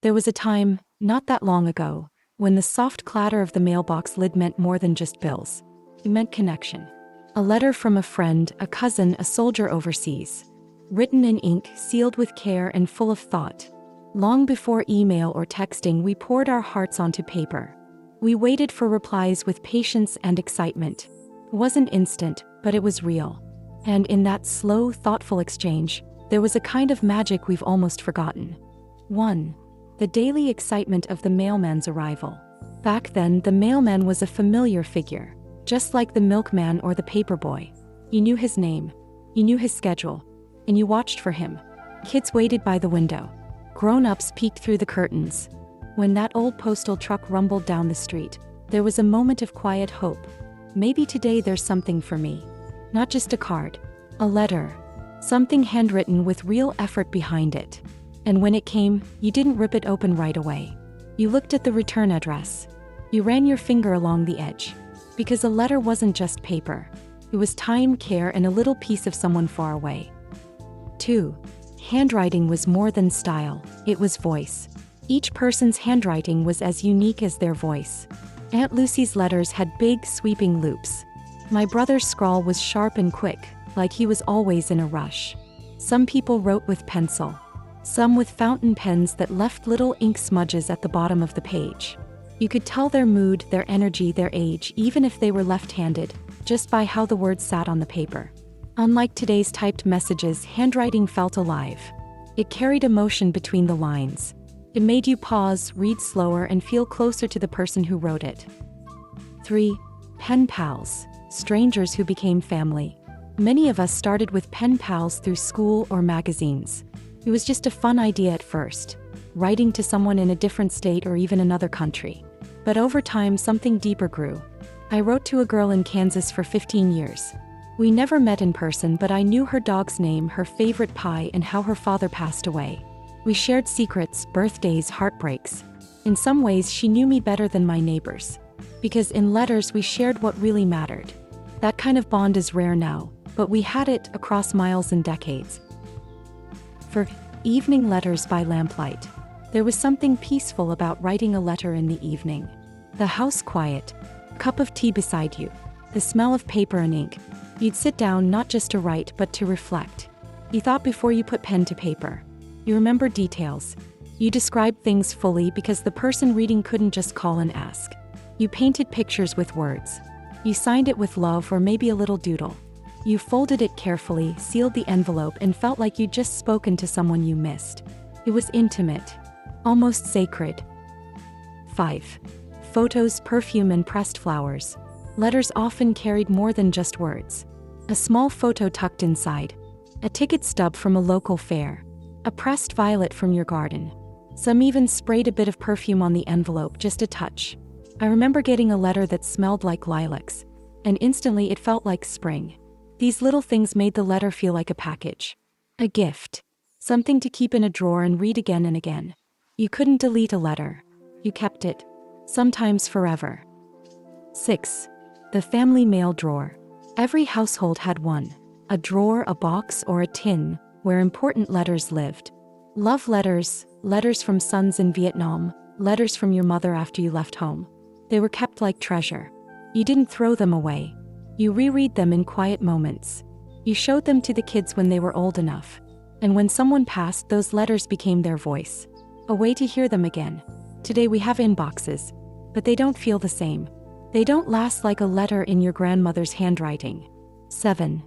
There was a time, not that long ago, when the soft clatter of the mailbox lid meant more than just bills. It meant connection. A letter from a friend, a cousin, a soldier overseas. Written in ink, sealed with care and full of thought. Long before email or texting, we poured our hearts onto paper. We waited for replies with patience and excitement. It wasn't instant, but it was real. And in that slow, thoughtful exchange, there was a kind of magic we've almost forgotten. 1. The daily excitement of the mailman's arrival. Back then, the mailman was a familiar figure, just like the milkman or the paperboy. You knew his name, you knew his schedule, and you watched for him. Kids waited by the window. Grown-ups peeked through the curtains. When that old postal truck rumbled down the street, there was a moment of quiet hope. Maybe today there's something for me. Not just a card, a letter. Something handwritten with real effort behind it. And when it came, you didn't rip it open right away. You looked at the return address. You ran your finger along the edge. Because a letter wasn't just paper. It was time, care, and a little piece of someone far away. 2. Handwriting was more than style, it was voice. Each person's handwriting was as unique as their voice. Aunt Lucy's letters had big, sweeping loops. My brother's scrawl was sharp and quick, like he was always in a rush. Some people wrote with pencil. Some with fountain pens that left little ink smudges at the bottom of the page. You could tell their mood, their energy, their age, even if they were left-handed, just by how the words sat on the paper. Unlike today's typed messages, handwriting felt alive. It carried emotion between the lines. It made you pause, read slower, and feel closer to the person who wrote it. 3. Pen pals, strangers who became family. Many of us started with pen pals through school or magazines. It was just a fun idea at first, writing to someone in a different state or even another country. But over time, something deeper grew. I wrote to a girl in Kansas for 15 years. We never met in person, but I knew her dog's name, her favorite pie, and how her father passed away. We shared secrets, birthdays, heartbreaks. In some ways, she knew me better than my neighbors. Because in letters, we shared what really mattered. That kind of bond is rare now, but we had it across miles and decades. For Evening Letters by Lamplight. There was something peaceful about writing a letter in the evening. The house quiet, cup of tea beside you, the smell of paper and ink. You'd sit down not just to write but to reflect. You thought before you put pen to paper. You remembered details. You described things fully because the person reading couldn't just call and ask. You painted pictures with words. You signed it with love or maybe a little doodle. You folded it carefully, sealed the envelope, and felt like you'd just spoken to someone you missed. It was intimate, almost sacred. 5. Photos, perfume, and pressed flowers. Letters often carried more than just words. A small photo tucked inside. A ticket stub from a local fair. A pressed violet from your garden. Some even sprayed a bit of perfume on the envelope, just a touch. I remember getting a letter that smelled like lilacs, and instantly it felt like spring. These little things made the letter feel like a package. A gift. Something to keep in a drawer and read again and again. You couldn't delete a letter. You kept it. Sometimes forever. 6. The family mail drawer. Every household had one. A drawer, a box, or a tin, where important letters lived. Love letters, letters from sons in Vietnam, letters from your mother after you left home. They were kept like treasure. You didn't throw them away. You reread them in quiet moments. You showed them to the kids when they were old enough. And when someone passed, those letters became their voice. A way to hear them again. Today we have inboxes, but they don't feel the same. They don't last like a letter in your grandmother's handwriting. 7.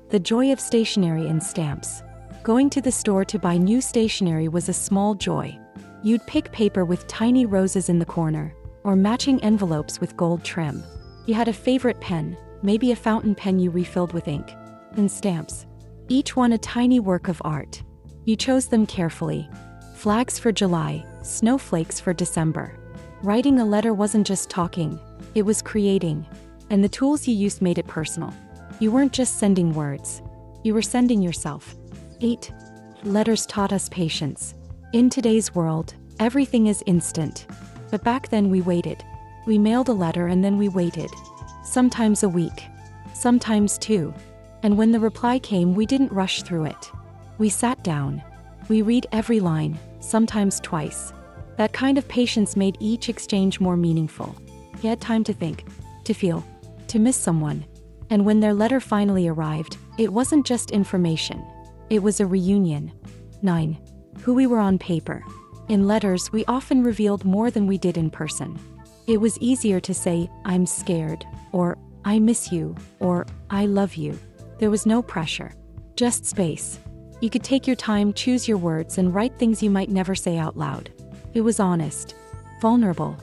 The joy of stationery and stamps. Going to the store to buy new stationery was a small joy. You'd pick paper with tiny roses in the corner, or matching envelopes with gold trim. You had a favorite pen, maybe a fountain pen you refilled with ink. And stamps. Each one a tiny work of art. You chose them carefully. Flags for July, snowflakes for December. Writing a letter wasn't just talking, it was creating. And the tools you used made it personal. You weren't just sending words. You were sending yourself. 8. Letters taught us patience. In today's world, everything is instant. But back then we waited. We mailed a letter and then we waited. Sometimes a week. Sometimes 2. And when the reply came, we didn't rush through it. We sat down. We read every line, sometimes twice. That kind of patience made each exchange more meaningful. You had time to think, to feel, to miss someone. And when their letter finally arrived, it wasn't just information. It was a reunion. 9. Who we were on paper. In letters, we often revealed more than we did in person. It was easier to say, "I'm scared," or "I miss you," or "I love you." There was no pressure. Just space. You could take your time, choose your words, and write things you might never say out loud. It was honest. Vulnerable.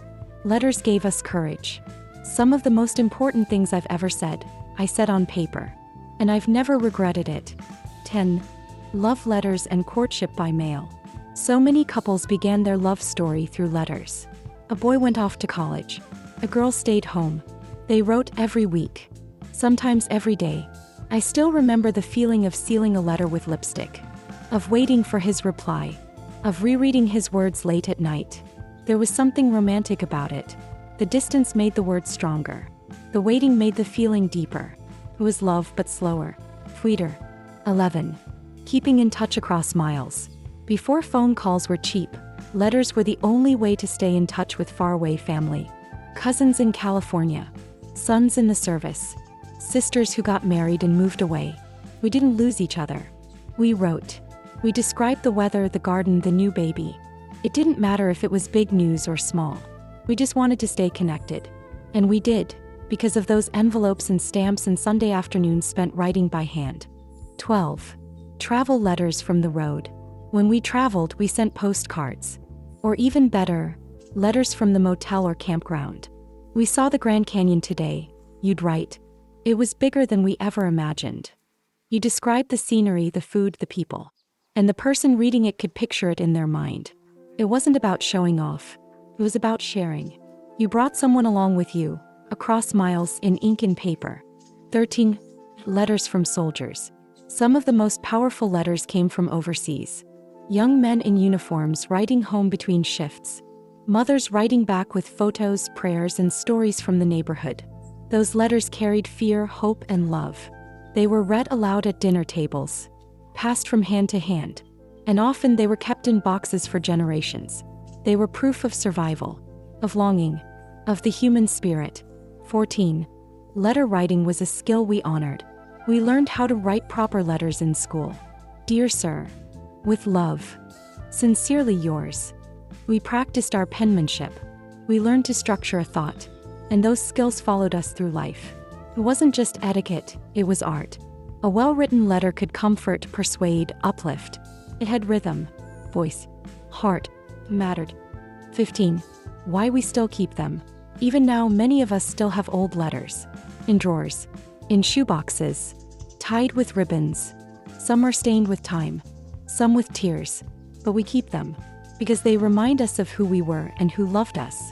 Letters gave us courage. Some of the most important things I've ever said, I said on paper. And I've never regretted it. 10. Love letters and courtship by mail. So many couples began their love story through letters. A boy went off to college. A girl stayed home. They wrote every week. Sometimes every day. I still remember the feeling of sealing a letter with lipstick. Of waiting for his reply. Of rereading his words late at night. There was something romantic about it. The distance made the words stronger. The waiting made the feeling deeper. It was love, but slower. Sweeter. 11. Keeping in touch across miles. Before phone calls were cheap, letters were the only way to stay in touch with faraway family. Cousins in California. Sons in the service. Sisters who got married and moved away. We didn't lose each other. We wrote. We described the weather, the garden, the new baby. It didn't matter if it was big news or small. We just wanted to stay connected. And we did, because of those envelopes and stamps and Sunday afternoons spent writing by hand. 12. Travel letters from the road. When we traveled, we sent postcards. Or even better, letters from the motel or campground. We saw the Grand Canyon today, you'd write. It was bigger than we ever imagined. You described the scenery, the food, the people. And the person reading it could picture it in their mind. It wasn't about showing off. It was about sharing. You brought someone along with you, across miles, in ink and paper. 13. Letters from soldiers. Some of the most powerful letters came from overseas. Young men in uniforms writing home between shifts. Mothers writing back with photos, prayers, and stories from the neighborhood. Those letters carried fear, hope, and love. They were read aloud at dinner tables, passed from hand to hand, and often they were kept in boxes for generations. They were proof of survival, of longing, of the human spirit. 14. Letter writing was a skill we honored. We learned how to write proper letters in school. Dear Sir, with love, sincerely yours. We practiced our penmanship. We learned to structure a thought, and those skills followed us through life. It wasn't just etiquette, it was art. A well-written letter could comfort, persuade, uplift. It had rhythm, voice, heart, mattered. 15. Why we still keep them. Even now, many of us still have old letters. In drawers, in shoeboxes, tied with ribbons. Some are stained with time, some with tears. But we keep them, because they remind us of who we were and who loved us.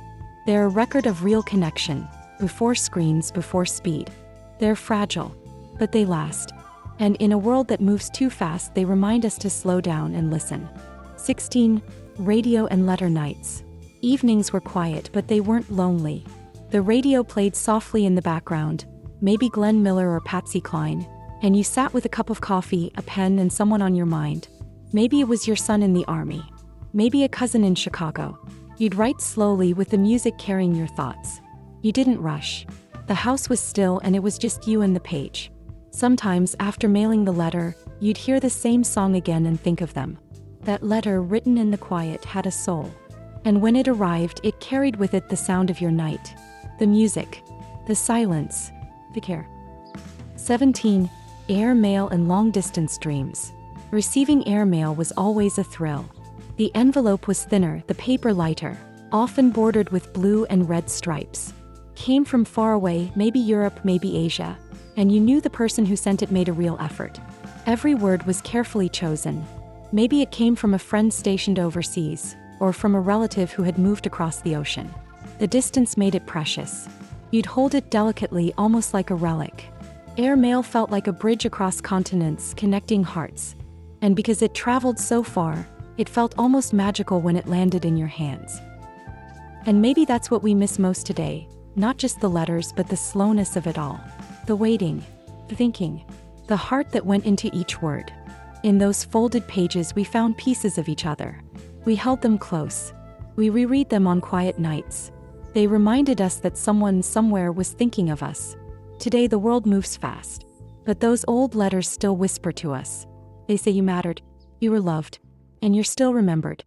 They're a record of real connection, before screens, before speed. They're fragile, but they last. And in a world that moves too fast, they remind us to slow down and listen. 16. Radio and letter nights. Evenings were quiet, but they weren't lonely. The radio played softly in the background, maybe Glenn Miller or Patsy Cline, and you sat with a cup of coffee, a pen, and someone on your mind. Maybe it was your son in the army. Maybe a cousin in Chicago. You'd write slowly with the music carrying your thoughts. You didn't rush. The house was still and it was just you and the page. Sometimes, after mailing the letter, you'd hear the same song again and think of them. That letter, written in the quiet, had a soul. And when it arrived, it carried with it the sound of your night. The music. The silence. The care. 17. Air mail and long-distance dreams. Receiving airmail was always a thrill. The envelope was thinner, the paper lighter, often bordered with blue and red stripes. Came from far away, maybe Europe, maybe Asia, and you knew the person who sent it made a real effort. Every word was carefully chosen. Maybe it came from a friend stationed overseas, or from a relative who had moved across the ocean. The distance made it precious. You'd hold it delicately, almost like a relic. Airmail felt like a bridge across continents, connecting hearts. And because it traveled so far, it felt almost magical when it landed in your hands. And maybe that's what we miss most today, not just the letters but the slowness of it all. The waiting, the thinking, the heart that went into each word. In those folded pages we found pieces of each other. We held them close. We reread them on quiet nights. They reminded us that someone somewhere was thinking of us. Today the world moves fast, but those old letters still whisper to us. They say you mattered, you were loved, and you're still remembered.